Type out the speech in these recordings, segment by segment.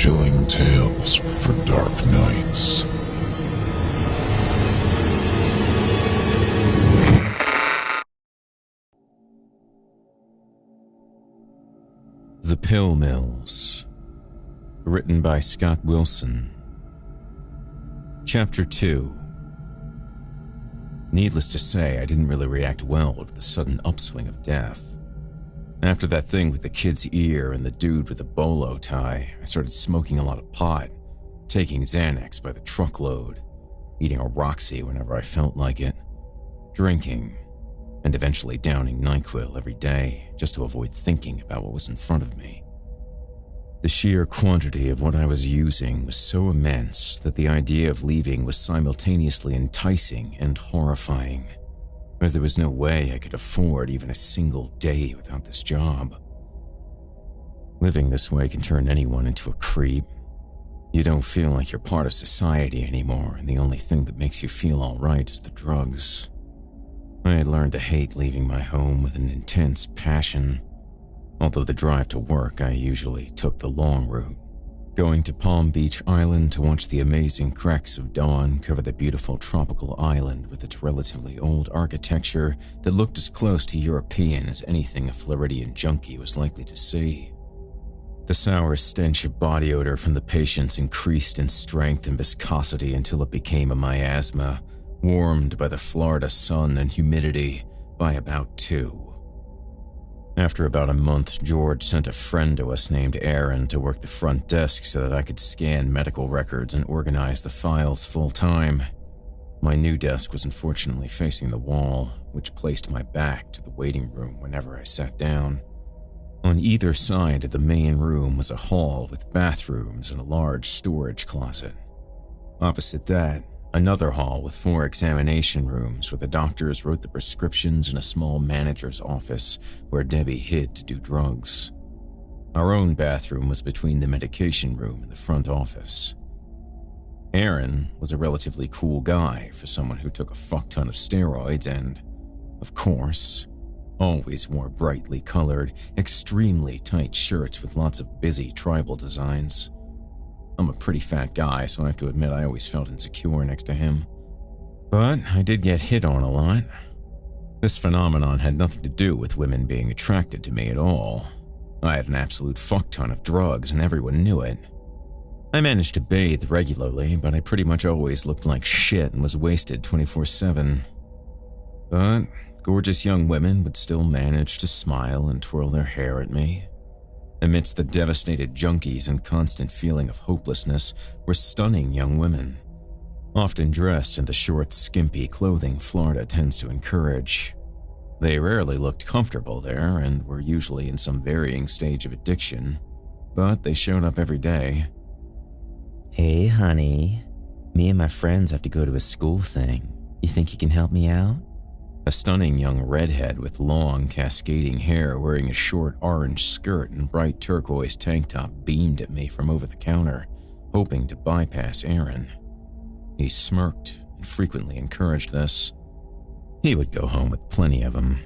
Chilling tales for dark nights. The Pill Mills. Written by Scott Wilson. Chapter 2. Needless to say, I didn't really react well to the sudden upswing of death. After that thing with the kid's ear and the dude with the bolo tie, I started smoking a lot of pot, taking Xanax by the truckload, eating a Roxy whenever I felt like it, drinking, and eventually downing NyQuil every day just to avoid thinking about what was in front of me. The sheer quantity of what I was using was so immense that the idea of leaving was simultaneously enticing and horrifying, as there was no way I could afford even a single day without this job. Living this way can turn anyone into a creep. You don't feel like you're part of society anymore, and the only thing that makes you feel all right is the drugs. I had learned to hate leaving my home with an intense passion. Although the drive to work, I usually took the long route, going to Palm Beach Island to watch the amazing cracks of dawn cover the beautiful tropical island with its relatively old architecture that looked as close to European as anything a Floridian junkie was likely to see. The sour stench of body odor from the patients increased in strength and viscosity until it became a miasma, warmed by the Florida sun and humidity by about 2. After about a month, George sent a friend to us named Aaron to work the front desk so that I could scan medical records and organize the files full-time. My new desk was unfortunately facing the wall, which placed my back to the waiting room whenever I sat down. On either side of the main room was a hall with bathrooms and a large storage closet. Opposite that, another hall with 4 examination rooms where the doctors wrote the prescriptions and a small manager's office where Debbie hid to do drugs. Our own bathroom was between the medication room and the front office. Aaron was a relatively cool guy for someone who took a fuck ton of steroids and, of course, always wore brightly colored, extremely tight shirts with lots of busy tribal designs. I'm a pretty fat guy, so I have to admit I always felt insecure next to him. But I did get hit on a lot. This phenomenon had nothing to do with women being attracted to me at all. I had an absolute fuck ton of drugs and everyone knew it. I managed to bathe regularly, but I pretty much always looked like shit and was wasted 24/7. But gorgeous young women would still manage to smile and twirl their hair at me. Amidst the devastated junkies and constant feeling of hopelessness were stunning young women, often dressed in the short, skimpy clothing Florida tends to encourage. They rarely looked comfortable there and were usually in some varying stage of addiction, but they showed up every day. Hey, honey. Me and my friends have to go to a school thing. You think you can help me out? A stunning young redhead with long, cascading hair wearing a short orange skirt and bright turquoise tank top beamed at me from over the counter, hoping to bypass Aaron. He smirked and frequently encouraged this. He would go home with plenty of them.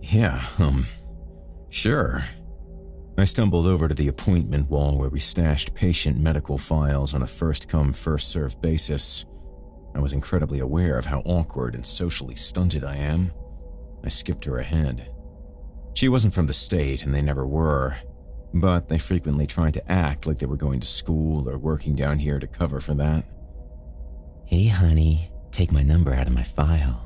Yeah, sure. I stumbled over to the appointment wall where we stashed patient medical files on a first-come, first-served basis. I was incredibly aware of how awkward and socially stunted I am. I skipped her ahead. She wasn't from the state, and they never were, but they frequently tried to act like they were going to school or working down here to cover for that. Hey, honey, take my number out of my file.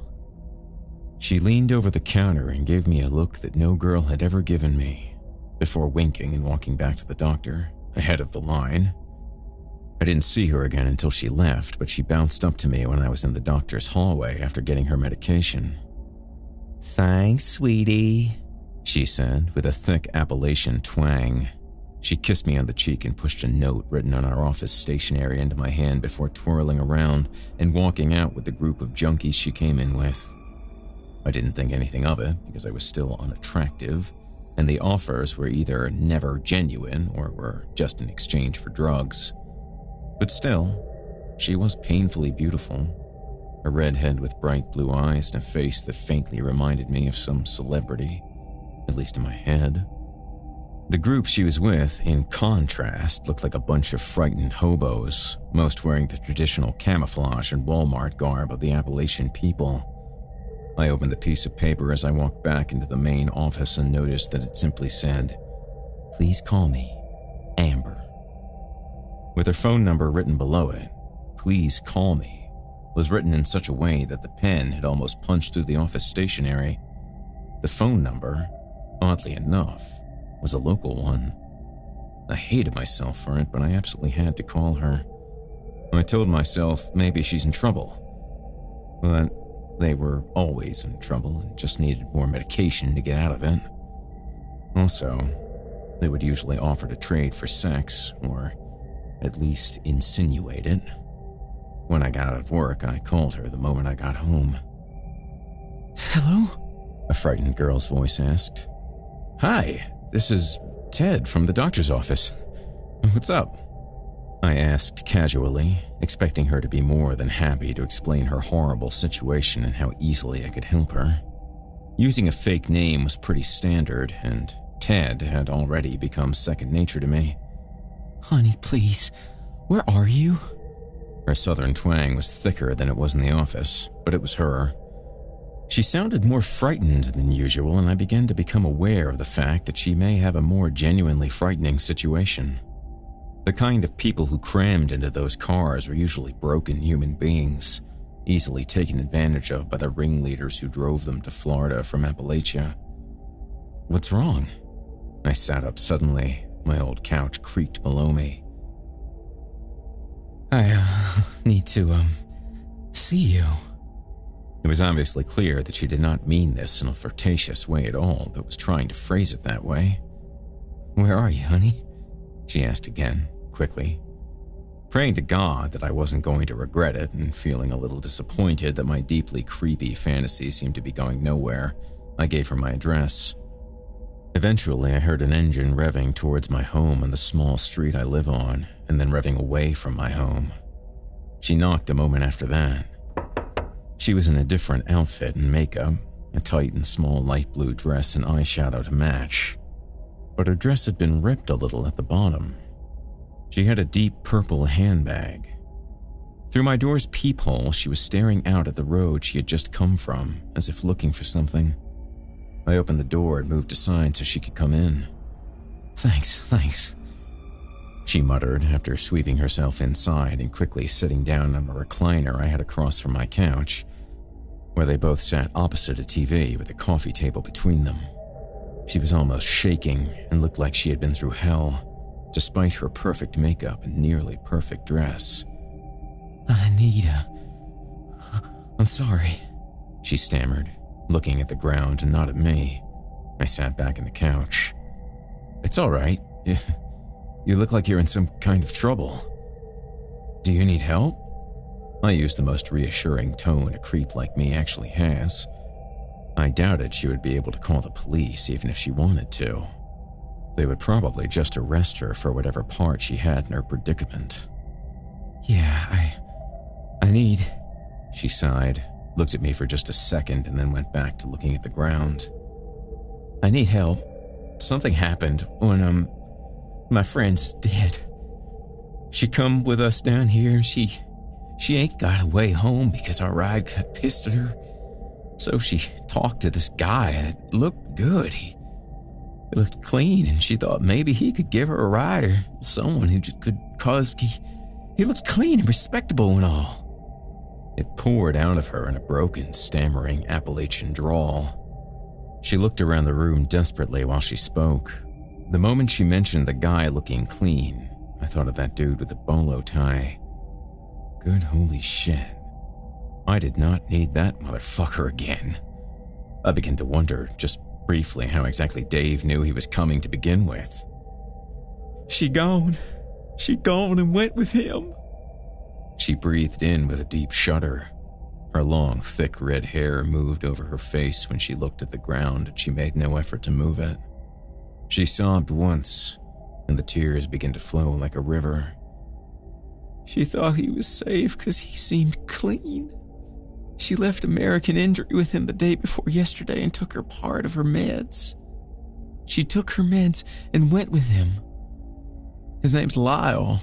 She leaned over the counter and gave me a look that no girl had ever given me, before winking and walking back to the doctor, ahead of the line. I didn't see her again until she left, but she bounced up to me when I was in the doctor's hallway after getting her medication. Thanks, sweetie, she said with a thick Appalachian twang. She kissed me on the cheek and pushed a note written on our office stationery into my hand before twirling around and walking out with the group of junkies she came in with. I didn't think anything of it because I was still unattractive, and the offers were either never genuine or were just in exchange for drugs. But still, she was painfully beautiful. A redhead with bright blue eyes and a face that faintly reminded me of some celebrity, at least in my head. The group she was with, in contrast, looked like a bunch of frightened hobos, most wearing the traditional camouflage and Walmart garb of the Appalachian people. I opened the piece of paper as I walked back into the main office and noticed that it simply said, "Please call me Amber." With her phone number written below it, "Please call me," was written in such a way that the pen had almost punched through the office stationery. The phone number, oddly enough, was a local one. I hated myself for it, but I absolutely had to call her. I told myself maybe she's in trouble, but they were always in trouble and just needed more medication to get out of it. Also, they would usually offer to trade for sex, or at least insinuate it. When I got out of work, I called her the moment I got home. "Hello?" a frightened girl's voice asked. "Hi, this is Ted from the doctor's office. What's up?" I asked casually, expecting her to be more than happy to explain her horrible situation and how easily I could help her. Using a fake name was pretty standard, and Ted had already become second nature to me. "Honey, please, where are you?" Her southern twang was thicker than it was in the office, but it was her. She sounded more frightened than usual, and I began to become aware of the fact that she may have a more genuinely frightening situation. The kind of people who crammed into those cars were usually broken human beings, easily taken advantage of by the ringleaders who drove them to Florida from Appalachia. "What's wrong?" I sat up suddenly. My old couch creaked below me. "I need to, see you." It was obviously clear that she did not mean this in a flirtatious way at all, but was trying to phrase it that way. "Where are you, honey?" she asked again, quickly. Praying to God that I wasn't going to regret it and feeling a little disappointed that my deeply creepy fantasy seemed to be going nowhere, I gave her my address. Eventually, I heard an engine revving towards my home on the small street I live on, and then revving away from my home. She knocked a moment after that. She was in a different outfit and makeup, a tight and small light blue dress and eyeshadow to match. But her dress had been ripped a little at the bottom. She had a deep purple handbag. Through my door's peephole, she was staring out at the road she had just come from, as if looking for something. I opened the door and moved aside so she could come in. Thanks, she muttered after sweeping herself inside and quickly sitting down on a recliner I had across from my couch, where they both sat opposite a TV with a coffee table between them. She was almost shaking and looked like she had been through hell, despite her perfect makeup and nearly perfect dress. I'm sorry, she stammered, looking at the ground and not at me. I sat back in the couch. "It's all right. You look like you're in some kind of trouble. Do you need help?" I used the most reassuring tone a creep like me actually has. I doubted she would be able to call the police even if she wanted to. They would probably just arrest her for whatever part she had in her predicament. "Yeah, I need..." She sighed, looked at me for just a second, and then went back to looking at the ground. "I need help. Something happened when, my friend's dead. She come with us down here. She ain't got a way home because our ride got pissed at her. So she talked to this guy and it looked good. He looked clean and she thought maybe he could give her a ride or someone who could cause... He looked clean and respectable and all." It poured out of her in a broken, stammering Appalachian drawl. She looked around the room desperately while she spoke. The moment she mentioned the guy looking clean, I thought of that dude with the bolo tie. Good holy shit. I did not need that motherfucker again. I began to wonder, just briefly, how exactly Dave knew he was coming to begin with. She gone and went with him." She breathed in with a deep shudder. Her long, thick red hair moved over her face when she looked at the ground, and she made no effort to move it. She sobbed once, and the tears began to flow like a river. "She thought he was safe because he seemed clean. She left American Injury with him the day before yesterday and took her part of her meds." She took her meds and went with him. His name's Lyle.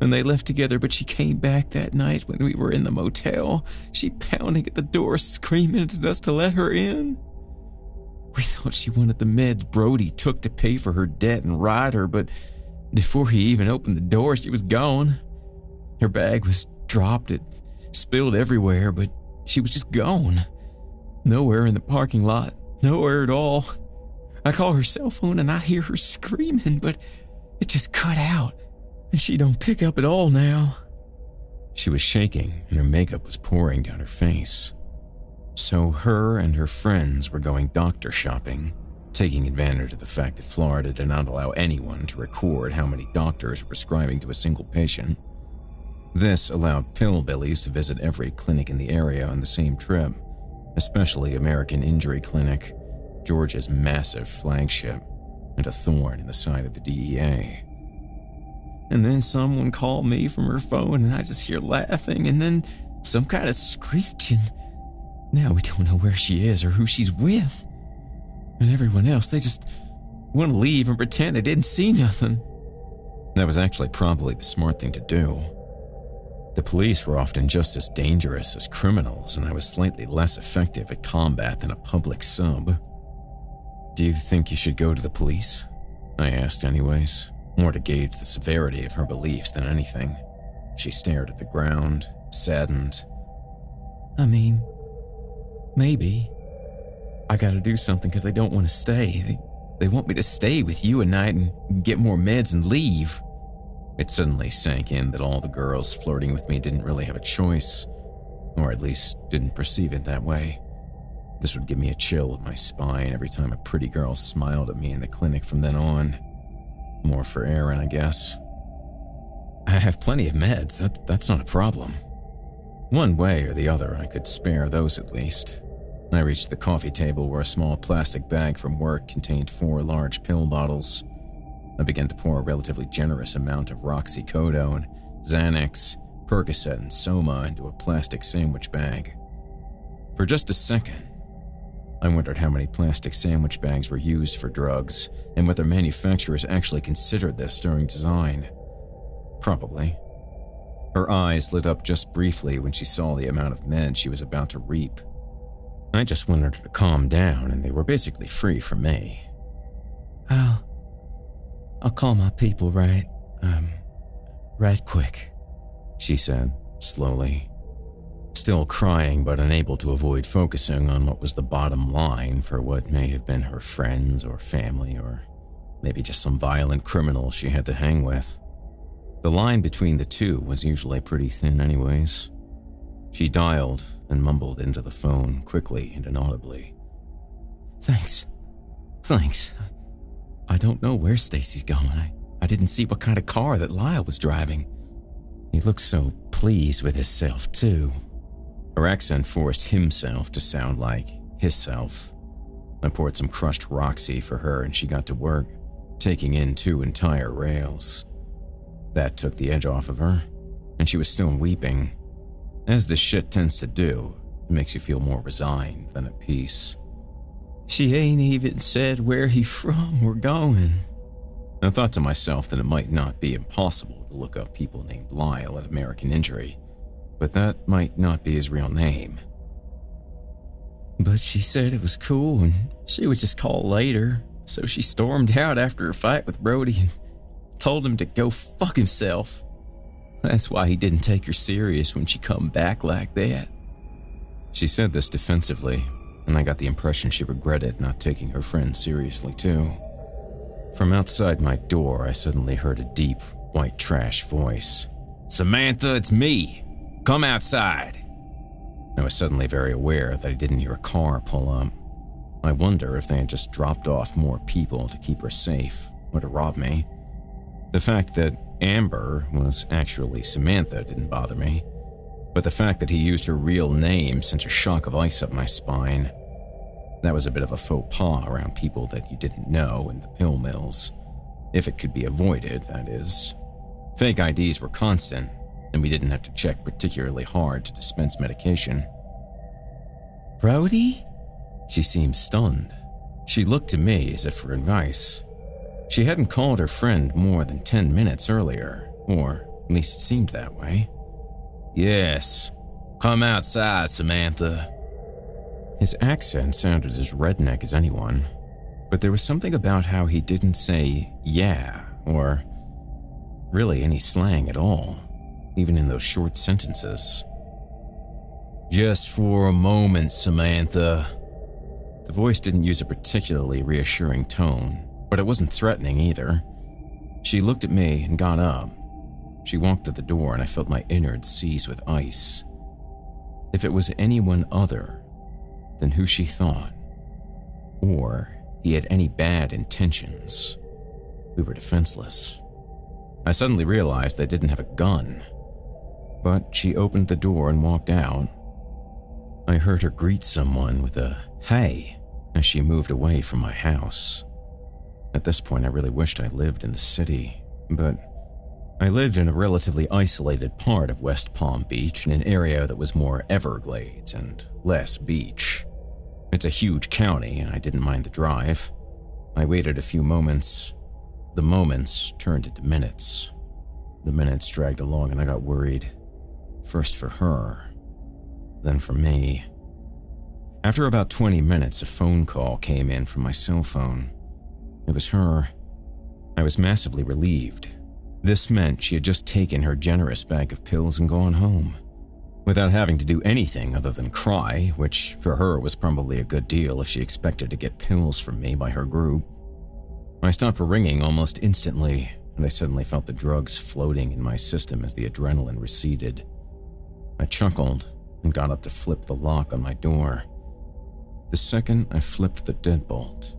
And they left together, but she came back that night when we were in the motel. She pounding at the door, screaming at us to let her in. We thought she wanted the meds Brody took to pay for her debt and ride her, but before he even opened the door, she was gone. Her bag was dropped. It spilled everywhere, but she was just gone. Nowhere in the parking lot. Nowhere at all. I call her cell phone and I hear her screaming, but it just cut out. And she don't pick up at all now. She was shaking and her makeup was pouring down her face. So her and her friends were going doctor shopping, taking advantage of the fact that Florida did not allow anyone to record how many doctors were prescribing to a single patient. This allowed pillbillies to visit every clinic in the area on the same trip, especially American Injury Clinic, Georgia's massive flagship, and a thorn in the side of the DEA. And then someone called me from her phone and I just hear laughing and then some kind of screeching. Now we don't know where she is or who she's with. And everyone else, they just want to leave and pretend they didn't see nothing. That was actually probably the smart thing to do. The police were often just as dangerous as criminals, and I was slightly less effective at combat than a public sub. Do you think you should go to the police? I asked anyways, more to gauge the severity of her beliefs than anything. She stared at the ground, saddened. I mean, maybe. I gotta do something because they don't want to stay. They want me to stay with you at night and get more meds and leave. It suddenly sank in that all the girls flirting with me didn't really have a choice, or at least didn't perceive it that way. This would give me a chill up my spine every time a pretty girl smiled at me in the clinic from then on. More for Aaron, I guess. I have plenty of meds, that's not a problem. One way or the other, I could spare those at least. I reached the coffee table where a small plastic bag from work contained 4 large pill bottles. I began to pour a relatively generous amount of roxycodone, Xanax, Percocet, and Soma into a plastic sandwich bag. For just a second, I wondered how many plastic sandwich bags were used for drugs and whether manufacturers actually considered this during design. Probably. Her eyes lit up just briefly when she saw the amount of meds she was about to reap. I just wanted her to calm down, and they were basically free for me. I'll call my people right quick, she said, slowly. Still crying, but unable to avoid focusing on what was the bottom line for what may have been her friends or family, or maybe just some violent criminal she had to hang with. The line between the two was usually pretty thin anyways. She dialed and mumbled into the phone quickly and inaudibly. Thanks. I don't know where Stacy's going. I didn't see what kind of car that Lyle was driving. He looked so pleased with himself, too. Her accent forced himself to sound like hisself. I poured some crushed Roxy for her and she got to work, taking in 2 entire rails. That took the edge off of her, and she was still weeping. As this shit tends to do, it makes you feel more resigned than at peace. She ain't even said where he from or going. I thought to myself that it might not be impossible to look up people named Lyle at American Injury, but that might not be his real name. But she said it was cool and she would just call later, so she stormed out after her fight with Brody and told him to go fuck himself. That's why he didn't take her serious when she come back like that. She said this defensively, and I got the impression she regretted not taking her friend seriously too. From outside my door, I suddenly heard a deep, white trash voice. Samantha, it's me. Come outside. I was suddenly very aware that I didn't hear a car pull up. I wonder if they had just dropped off more people to keep her safe or to rob me. The fact that Amber was actually Samantha didn't bother me, but the fact that he used her real name sent a shock of ice up my spine. That was a bit of a faux pas around people that you didn't know in the pill mills. If it could be avoided, that is. Fake IDs were constant, and we didn't have to check particularly hard to dispense medication. Brody? She seemed stunned. She looked to me as if for advice. She hadn't called her friend more than 10 minutes earlier, or at least it seemed that way. "Yes, come outside, Samantha." His accent sounded as redneck as anyone, but there was something about how he didn't say "yeah" or really any slang at all, even in those short sentences. "Just for a moment, Samantha." The voice didn't use a particularly reassuring tone, but it wasn't threatening either. She looked at me and got up. She walked to the door and I felt my innards seize with ice. If it was anyone other than who she thought, or he had any bad intentions, we were defenseless. I suddenly realized I didn't have a gun, but she opened the door and walked out. I heard her greet someone with a "hey" as she moved away from my house. At this point, I really wished I lived in the city, but I lived in a relatively isolated part of West Palm Beach in an area that was more Everglades and less beach. It's a huge county, and I didn't mind the drive. I waited a few moments. The moments turned into minutes. The minutes dragged along, and I got worried. First for her, then for me. After about 20 minutes, a phone call came in from my cell phone. It was her. I was massively relieved. This meant she had just taken her generous bag of pills and gone home, without having to do anything other than cry, which for her was probably a good deal if she expected to get pills from me by her group. I stopped ringing almost instantly, and I suddenly felt the drugs floating in my system as the adrenaline receded. I chuckled and got up to flip the lock on my door. The second I flipped the deadbolt,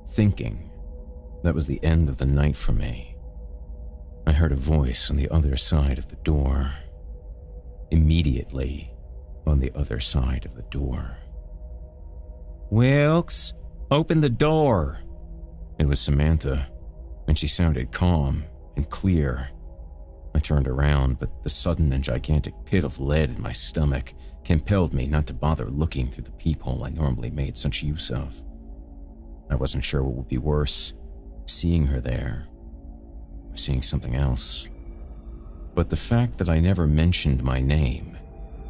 thinking that was the end of the night for me, I heard a voice on the other side of the door. Immediately on the other side of the door. "Wilkes, open the door." It was Samantha, and she sounded calm and clear. I turned around, but the sudden and gigantic pit of lead in my stomach compelled me not to bother looking through the peephole I normally made such use of. I wasn't sure what would be worse, seeing her there, or seeing something else. But the fact that I never mentioned my name,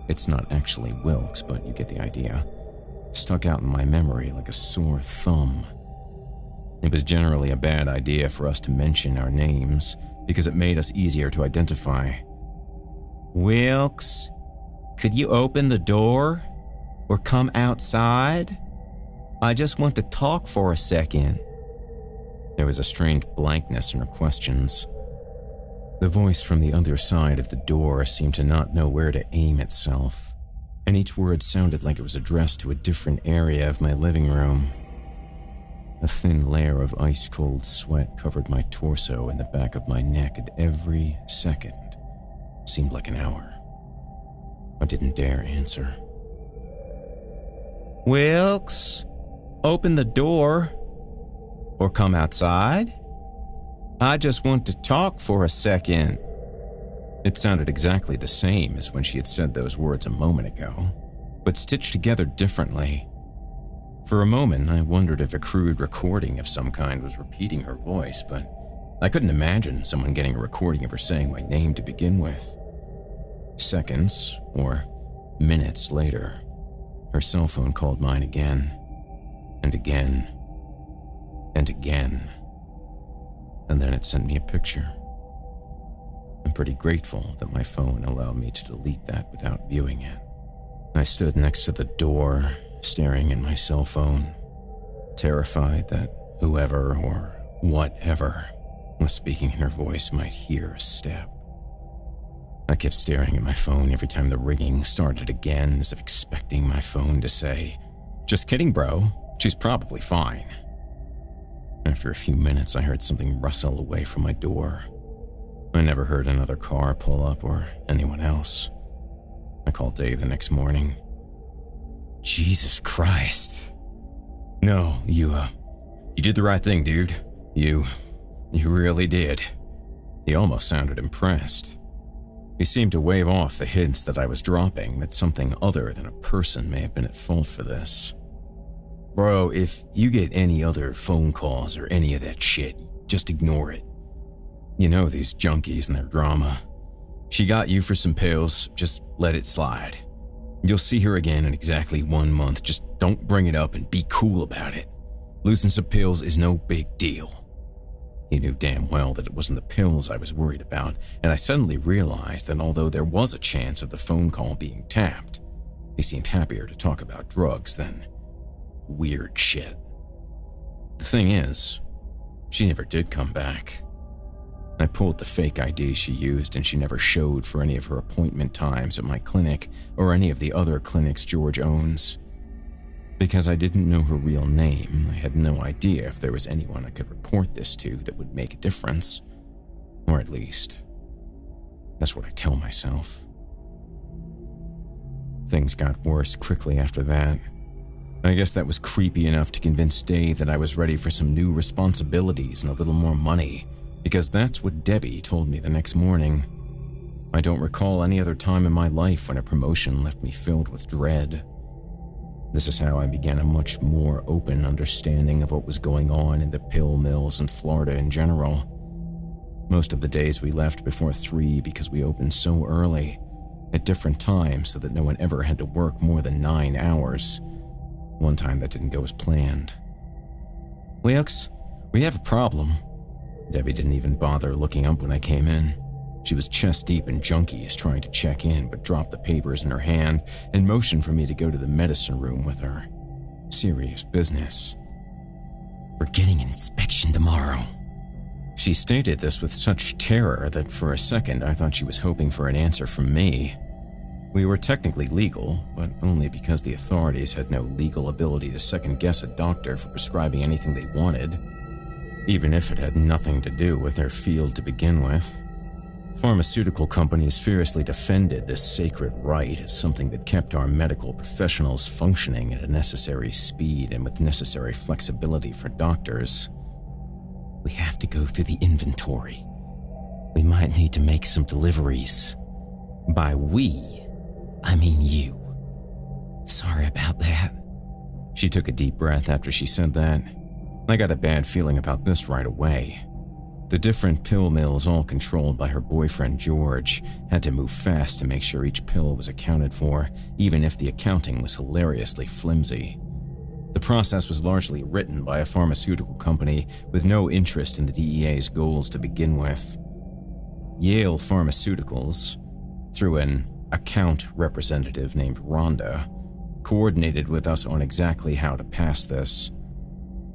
it's not actually Wilkes, but you get the idea, stuck out in my memory like a sore thumb. It was generally a bad idea for us to mention our names because it made us easier to identify. "Wilkes, could you open the door or come outside? I just want to talk for a second." There was a strange blankness in her questions. The voice from the other side of the door seemed to not know where to aim itself, and each word sounded like it was addressed to a different area of my living room. A thin layer of ice-cold sweat covered my torso and the back of my neck, and every second seemed like an hour. I didn't dare answer. "Wilkes, open the door or come outside. I just want to talk for a second." It sounded exactly the same as when she had said those words a moment ago, but stitched together differently. For a moment, I wondered if a crude recording of some kind was repeating her voice, but I couldn't imagine someone getting a recording of her saying my name to begin with. Seconds, or minutes later, her cell phone called mine again, and again, and again. And then it sent me a picture. I'm pretty grateful that my phone allowed me to delete that without viewing it. I stood next to the door, staring at my cell phone, terrified that whoever or whatever was speaking in her voice might hear a step. I kept staring at my phone every time the ringing started again, as if expecting my phone to say, "Just kidding, bro. She's probably fine." After a few minutes, I heard something rustle away from my door. I never heard another car pull up or anyone else. I called Dave the next morning. "Jesus Christ. No, you did the right thing, dude. You really did." He almost sounded impressed. He seemed to wave off the hints that I was dropping, that something other than a person may have been at fault for this. Bro, if you get any other phone calls or any of that shit, just ignore it. You know these junkies and their drama. She got you for some pills, just let it slide. You'll see her again in exactly 1 month, just don't bring it up and be cool about it. Losing some pills is no big deal. He knew damn well that it wasn't the pills I was worried about, and I suddenly realized that although there was a chance of the phone call being tapped, he seemed happier to talk about drugs than weird shit. The thing is, she never did come back. I pulled the fake ID she used, and she never showed for any of her appointment times at my clinic or any of the other clinics George owns. Because I didn't know her real name, I had no idea if there was anyone I could report this to that would make a difference. Or at least, that's what I tell myself. Things got worse quickly after that. I guess that was creepy enough to convince Dave that I was ready for some new responsibilities and a little more money, because that's what Debbie told me the next morning. I don't recall any other time in my life when a promotion left me filled with dread. This is how I began a much more open understanding of what was going on in the pill mills in Florida in general. Most of the days we left before 3 because we opened so early, at different times so that no one ever had to work more than 9 hours. One time that didn't go as planned. Wilkes, we have a problem. Debbie didn't even bother looking up when I came in. She was chest deep in junkies trying to check in, but dropped the papers in her hand and motioned for me to go to the medicine room with her. Serious business. We're getting an inspection tomorrow. She stated this with such terror that for a second I thought she was hoping for an answer from me. We were technically legal, but only because the authorities had no legal ability to second-guess a doctor for prescribing anything they wanted, even if it had nothing to do with their field to begin with. Pharmaceutical companies fiercely defended this sacred right as something that kept our medical professionals functioning at a necessary speed and with necessary flexibility for doctors. We have to go through the inventory. We might need to make some deliveries. By we, I mean you. Sorry about that. She took a deep breath after she said that. I got a bad feeling about this right away. The different pill mills, all controlled by her boyfriend George, had to move fast to make sure each pill was accounted for, even if the accounting was hilariously flimsy. The process was largely written by a pharmaceutical company with no interest in the DEA's goals to begin with. Yale Pharmaceuticals, through an account representative named Rhonda, coordinated with us on exactly how to pass this.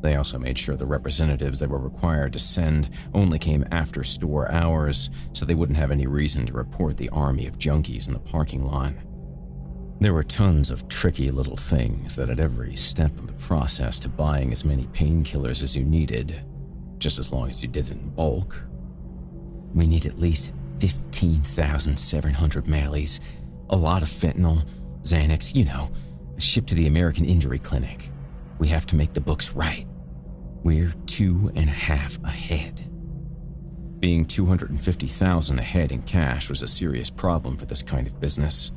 They also made sure the representatives they were required to send only came after store hours, so they wouldn't have any reason to report the army of junkies in the parking lot. There were tons of tricky little things that at every step of the process to buying as many painkillers as you needed, just as long as you did it in bulk. We need at least 15,700 Malleys, a lot of fentanyl, Xanax, shipped to the American Injury Clinic. We have to make the books right. We're 2.5 ahead. Being 250,000 ahead in cash was a serious problem for this kind of business.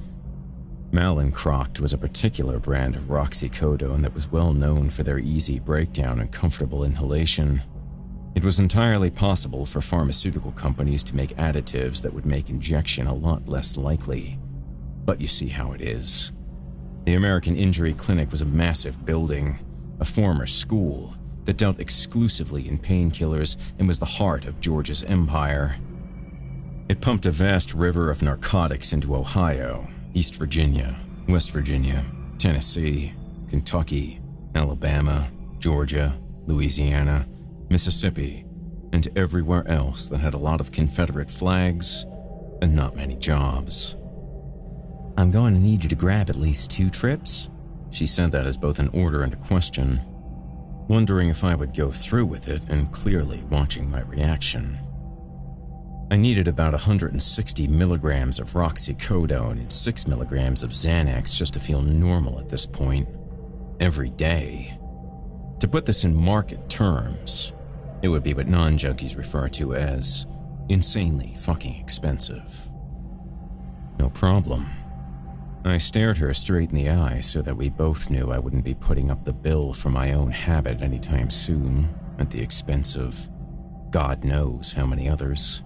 Malincroft was a particular brand of roxicodone that was well known for their easy breakdown and comfortable inhalation. It was entirely possible for pharmaceutical companies to make additives that would make injection a lot less likely. But you see how it is. The American Injury Clinic was a massive building, a former school that dealt exclusively in painkillers and was the heart of George's empire. It pumped a vast river of narcotics into Ohio, East Virginia, West Virginia, Tennessee, Kentucky, Alabama, Georgia, Louisiana, Mississippi, and everywhere else that had a lot of Confederate flags and not many jobs. I'm going to need you to grab at least 2 trips. She said that as both an order and a question, wondering if I would go through with it and clearly watching my reaction. I needed about 160 milligrams of roxicodone and 6 milligrams of Xanax just to feel normal at this point, every day. To put this in market terms, it would be what non-junkies refer to as insanely fucking expensive. No problem. I stared her straight in the eye so that we both knew I wouldn't be putting up the bill for my own habit anytime soon, at the expense of God knows how many others.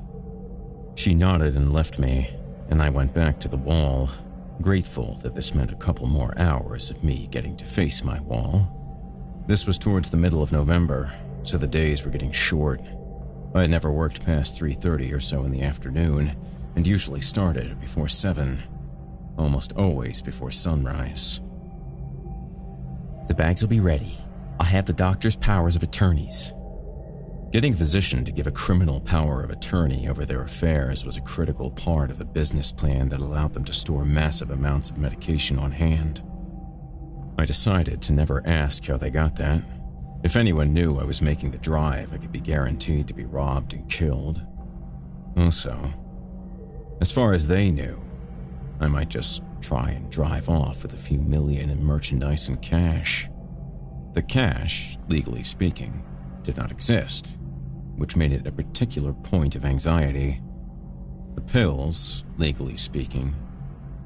She nodded and left me, and I went back to the wall, grateful that this meant a couple more hours of me getting to face my wall. This was towards the middle of November, so the days were getting short. I had never worked past 3:30 or so in the afternoon, and usually started before 7, almost always before sunrise. The bags will be ready. I have the doctor's powers of attorneys. Getting a physician to give a criminal power of attorney over their affairs was a critical part of the business plan that allowed them to store massive amounts of medication on hand. I decided to never ask how they got that. If anyone knew I was making the drive, I could be guaranteed to be robbed and killed. Also, as far as they knew, I might just try and drive off with a few million in merchandise and cash. The cash, legally speaking, did not exist, which made it a particular point of anxiety. The pills, legally speaking,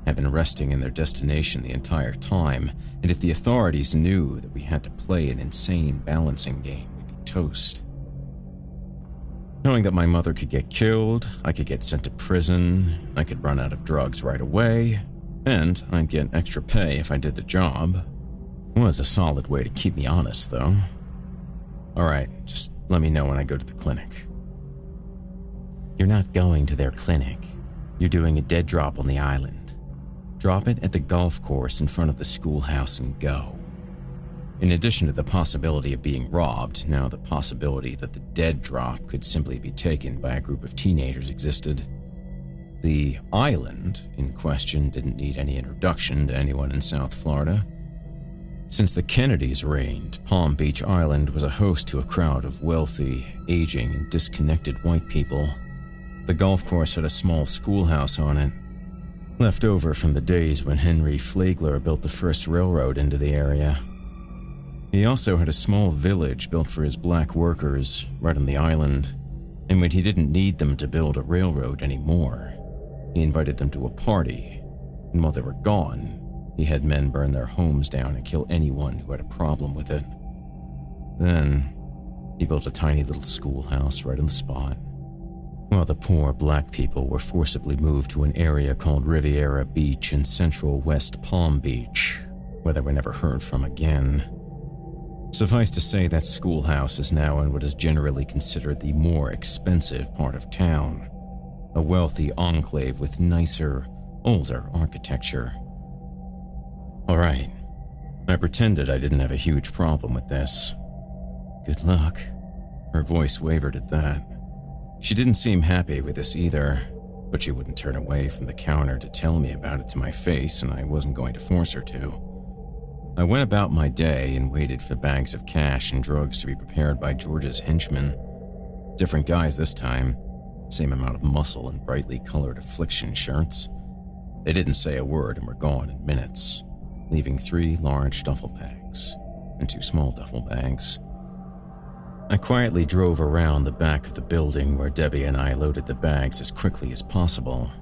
had been resting in their destination the entire time, and if the authorities knew that we had to play an insane balancing game, we'd be toast. Knowing that my mother could get killed, I could get sent to prison, I could run out of drugs right away, and I'd get extra pay if I did the job, was a solid way to keep me honest, though. Alright, just let me know when I go to the clinic. You're not going to their clinic. You're doing a dead drop on the island. Drop it at the golf course in front of the schoolhouse and go. In addition to the possibility of being robbed, now the possibility that the dead drop could simply be taken by a group of teenagers existed. The island in question didn't need any introduction to anyone in South Florida. Since the Kennedys reigned, Palm Beach Island was a host to a crowd of wealthy, aging, and disconnected white people. The golf course had a small schoolhouse on it, left over from the days when Henry Flagler built the first railroad into the area. He also had a small village built for his black workers right on the island, and when he didn't need them to build a railroad anymore, he invited them to a party, and while they were gone, he had men burn their homes down and kill anyone who had a problem with it. Then, he built a tiny little schoolhouse right on the spot, while the poor black people were forcibly moved to an area called Riviera Beach in central West Palm Beach, where they were never heard from again. Suffice to say, that schoolhouse is now in what is generally considered the more expensive part of town, a wealthy enclave with nicer, older architecture. Alright, I pretended I didn't have a huge problem with this. Good luck. Her voice wavered at that. She didn't seem happy with this either, but she wouldn't turn away from the counter to tell me about it to my face, and I wasn't going to force her to. I went about my day and waited for bags of cash and drugs to be prepared by George's henchmen. Different guys this time, same amount of muscle and brightly colored affliction shirts. They didn't say a word and were gone in minutes, leaving 3 large duffel bags and 2 small duffel bags. I quietly drove around the back of the building where Debbie and I loaded the bags as quickly as possible.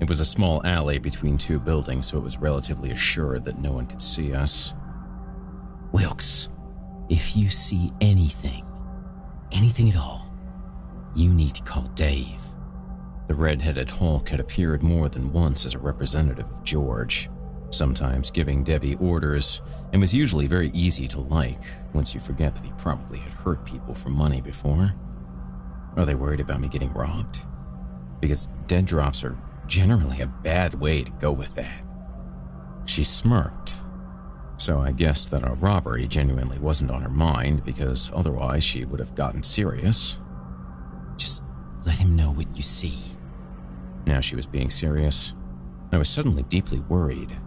It was a small alley between 2 buildings, so it was relatively assured that no one could see us. Wilkes, if you see anything at all, you need to call Dave. The red-headed Hulk had appeared more than once as a representative of George, sometimes giving Debbie orders, and was usually very easy to like once you forget that he probably had hurt people for money before. Are they worried about me getting robbed? Because dead drops are generally a bad way to go with that. She smirked, so I guessed that a robbery genuinely wasn't on her mind, because otherwise she would have gotten serious. Just let him know what you see. Now she was being serious. I was suddenly deeply worried.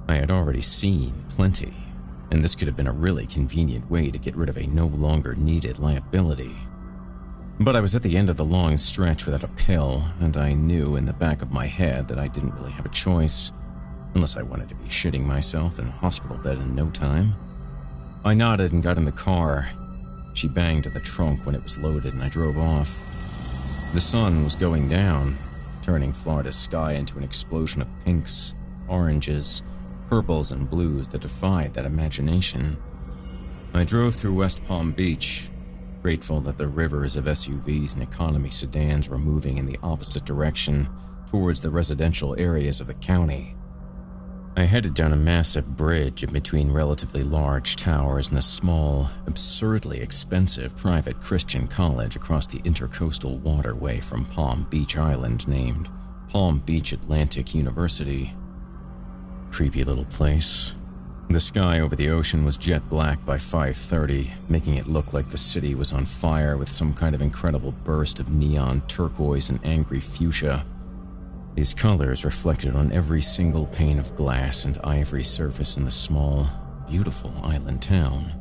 I had already seen plenty, and this could have been a really convenient way to get rid of a no longer needed liability. But I was at the end of the long stretch without a pill, and I knew in the back of my head that I didn't really have a choice, unless I wanted to be shitting myself in a hospital bed in no time. I nodded and got in the car. She banged on the trunk when it was loaded, and I drove off. The sun was going down, turning Florida's sky into an explosion of pinks. oranges, purples, and blues that defied that imagination. I drove through West Palm Beach, grateful that the rivers of SUVs and economy sedans were moving in the opposite direction towards the residential areas of the county. I headed down a massive bridge in between relatively large towers and a small, absurdly expensive private Christian college across the intercoastal waterway from Palm Beach Island named Palm Beach Atlantic University. Creepy little place. The sky over the ocean was jet black by 5:30, making it look like the city was on fire with some kind of incredible burst of neon turquoise and angry fuchsia. These colors reflected on every single pane of glass and ivory surface in the small, beautiful island town.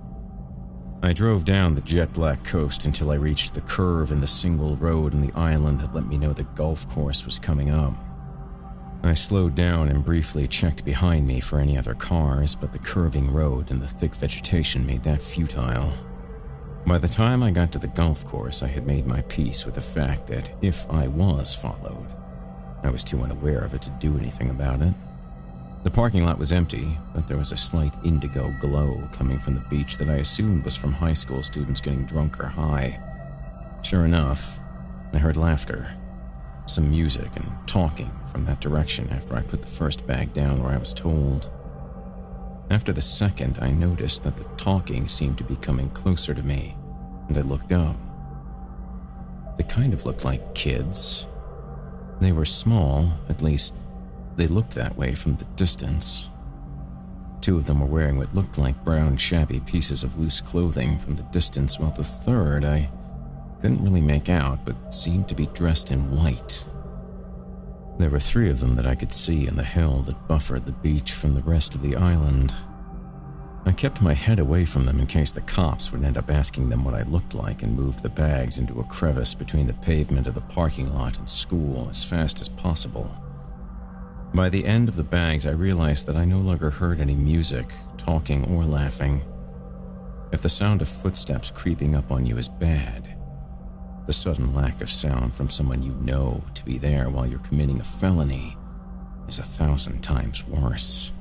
I drove down the jet-black coast until I reached the curve in the single road on the island that let me know the golf course was coming up. I slowed down and briefly checked behind me for any other cars, but the curving road and the thick vegetation made that futile. By the time I got to the golf course, I had made my peace with the fact that if I was followed, I was too unaware of it to do anything about it. The parking lot was empty, but there was a slight indigo glow coming from the beach that I assumed was from high school students getting drunk or high. Sure enough, I heard laughter, some music, and talking from that direction after I put the first bag down where I was told. After the second, I noticed that the talking seemed to be coming closer to me, and I looked up. They kind of looked like kids. They were small, at least they looked that way from the distance. Two of them were wearing what looked like brown, shabby pieces of loose clothing from the distance, while the third I couldn't really make out, but seemed to be dressed in white. There were three of them that I could see on the hill that buffered the beach from the rest of the island. I kept my head away from them in case the cops would end up asking them what I looked like and moved the bags into a crevice between the pavement of the parking lot and school as fast as possible. By the end of the bags, I realized that I no longer heard any music, talking, or laughing. If the sound of footsteps creeping up on you is bad, the sudden lack of sound from someone you know to be there while you're committing a felony is 1,000 times worse.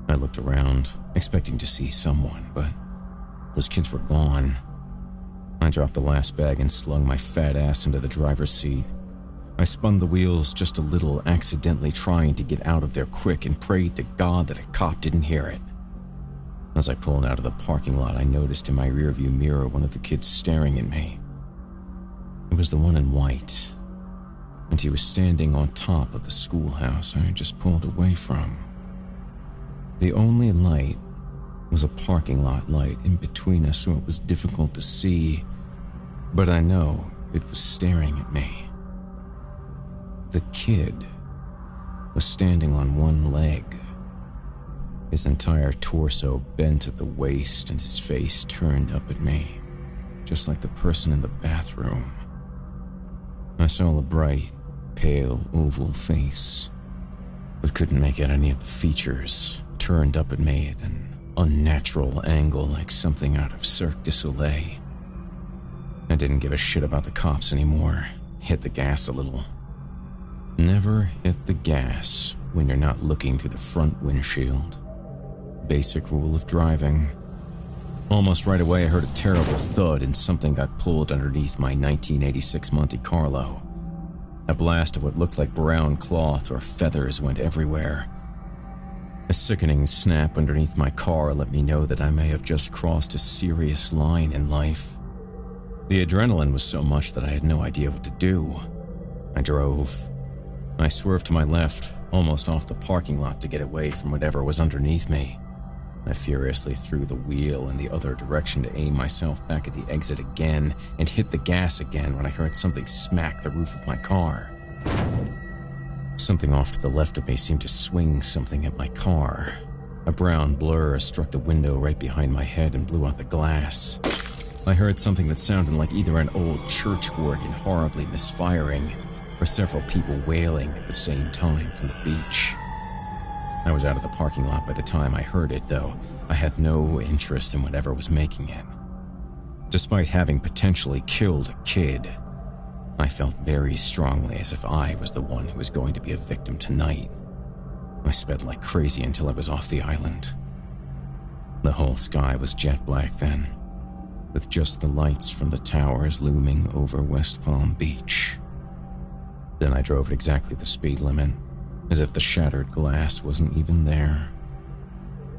I looked around, expecting to see someone, but those kids were gone. I dropped the last bag and slung my fat ass into the driver's seat. I spun the wheels just a little, accidentally trying to get out of there quick, and prayed to God that a cop didn't hear it. As I pulled out of the parking lot, I noticed in my rearview mirror one of the kids staring at me. It was the one in white, and he was standing on top of the schoolhouse I had just pulled away from. The only light was a parking lot light in between us, so it was difficult to see, but I know it was staring at me. The kid was standing on one leg, his entire torso bent at the waist and his face turned up at me, just like the person in the bathroom. I saw a bright, pale, oval face, but couldn't make out any of the features, turned up at me at an unnatural angle like something out of Cirque du Soleil. I didn't give a shit about the cops anymore. Hit the gas a little. Never hit the gas when you're not looking through the front windshield. Basic rule of driving. Almost right away I heard a terrible thud and something got pulled underneath my 1986 Monte Carlo. A blast of what looked like brown cloth or feathers went everywhere. A sickening snap underneath my car let me know that I may have just crossed a serious line in life. The adrenaline was so much that I had no idea what to do. I drove. I swerved to my left, almost off the parking lot to get away from whatever was underneath me. I furiously threw the wheel in the other direction to aim myself back at the exit again and hit the gas again when I heard something smack the roof of my car. Something off to the left of me seemed to swing something at my car. A brown blur struck the window right behind my head and blew out the glass. I heard something that sounded like either an old church organ horribly misfiring or several people wailing at the same time from the beach. I was out of the parking lot by the time I heard it, though I had no interest in whatever was making it. Despite having potentially killed a kid, I felt very strongly as if I was the one who was going to be a victim tonight. I sped like crazy until I was off the island. The whole sky was jet black then, with just the lights from the towers looming over West Palm Beach. Then I drove at exactly the speed limit, as if the shattered glass wasn't even there.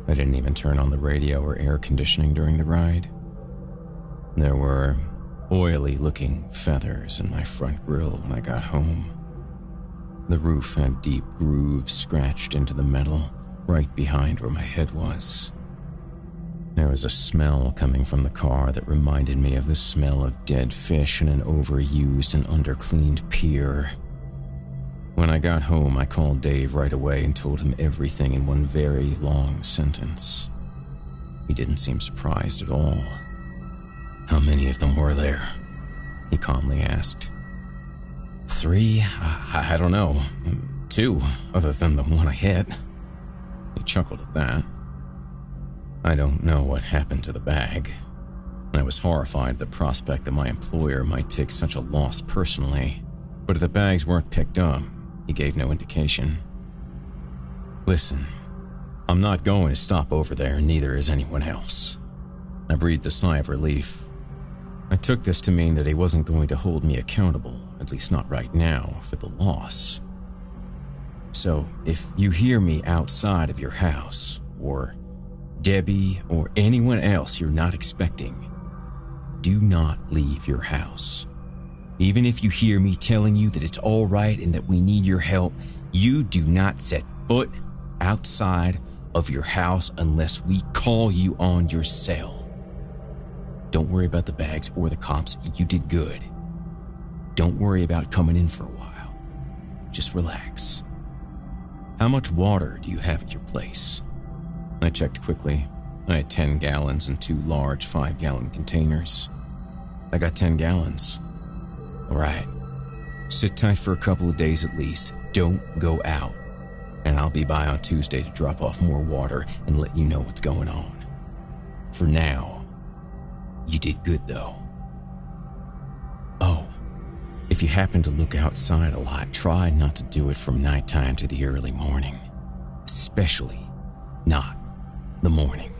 I didn't even turn on the radio or air conditioning during the ride. There were oily-looking feathers in my front grille when I got home. The roof had deep grooves scratched into the metal right behind where my head was. There was a smell coming from the car that reminded me of the smell of dead fish in an overused and undercleaned pier. When I got home, I called Dave right away and told him everything in one very long sentence. He didn't seem surprised at all. "How many of them were there?" he calmly asked. "3? I don't know. 2, other than the one I hit." He chuckled at that. I don't know what happened to the bag. I was horrified at the prospect that my employer might take such a loss personally, but if the bags weren't picked up, he gave no indication. "Listen, I'm not going to stop over there, and neither is anyone else." I breathed a sigh of relief. I took this to mean that he wasn't going to hold me accountable, at least not right now, for the loss. "So, if you hear me outside of your house, or Debbie, or anyone else you're not expecting, do not leave your house. Even if you hear me telling you that it's all right and that we need your help, you do not set foot outside of your house unless we call you on your cell. Don't worry about the bags or the cops. You did good. Don't worry about coming in for a while. Just relax. How much water do you have at your place?" I checked quickly. I had 10 gallons in 2 large 5-gallon containers. "I got 10 gallons. "All right. Sit tight for a couple of days at least. Don't go out. And I'll be by on Tuesday to drop off more water and let you know what's going on. For now, you did good though. Oh, if you happen to look outside a lot, try not to do it from nighttime to the early morning. Especially not the morning."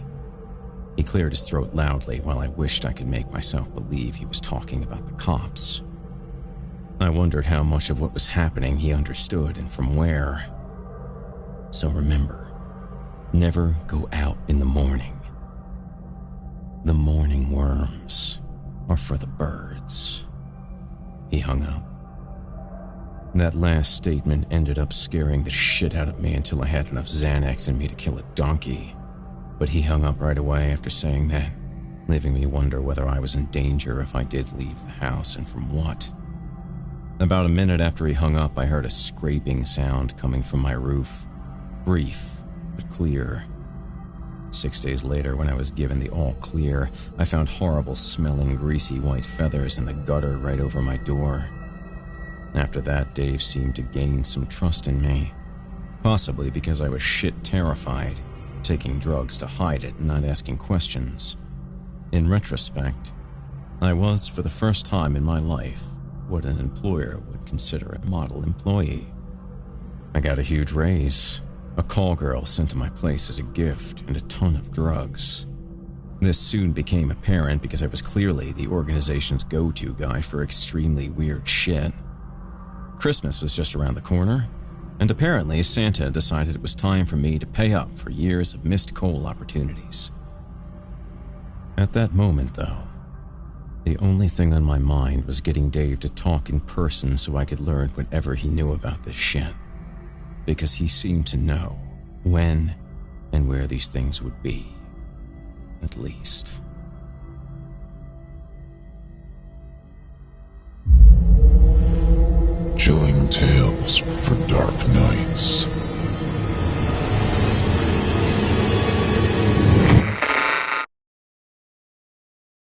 He cleared his throat loudly while I wished I could make myself believe he was talking about the cops. I wondered how much of what was happening he understood and from where. "So remember, never go out in the morning. The morning worms are for the birds." He hung up. That last statement ended up scaring the shit out of me until I had enough Xanax in me to kill a donkey. But he hung up right away after saying that, leaving me wonder whether I was in danger if I did leave the house and from what. About a minute after he hung up, I heard a scraping sound coming from my roof. Brief, but clear. 6 days later, when I was given the all clear, I found horrible smelling greasy white feathers in the gutter right over my door. After that, Dave seemed to gain some trust in me. Possibly because I was shit terrified, taking drugs to hide it and not asking questions. In retrospect, I was, for the first time in my life, what an employer would consider a model employee. I got a huge raise, a call girl sent to my place as a gift, and a ton of drugs. This soon became apparent because I was clearly the organization's go-to guy for extremely weird shit. Christmas was just around the corner, and apparently Santa decided it was time for me to pay up for years of missed coal opportunities. At that moment, though, the only thing on my mind was getting Dave to talk in person so I could learn whatever he knew about this shit. Because he seemed to know when and where these things would be, at least. Chilling tales for dark nights.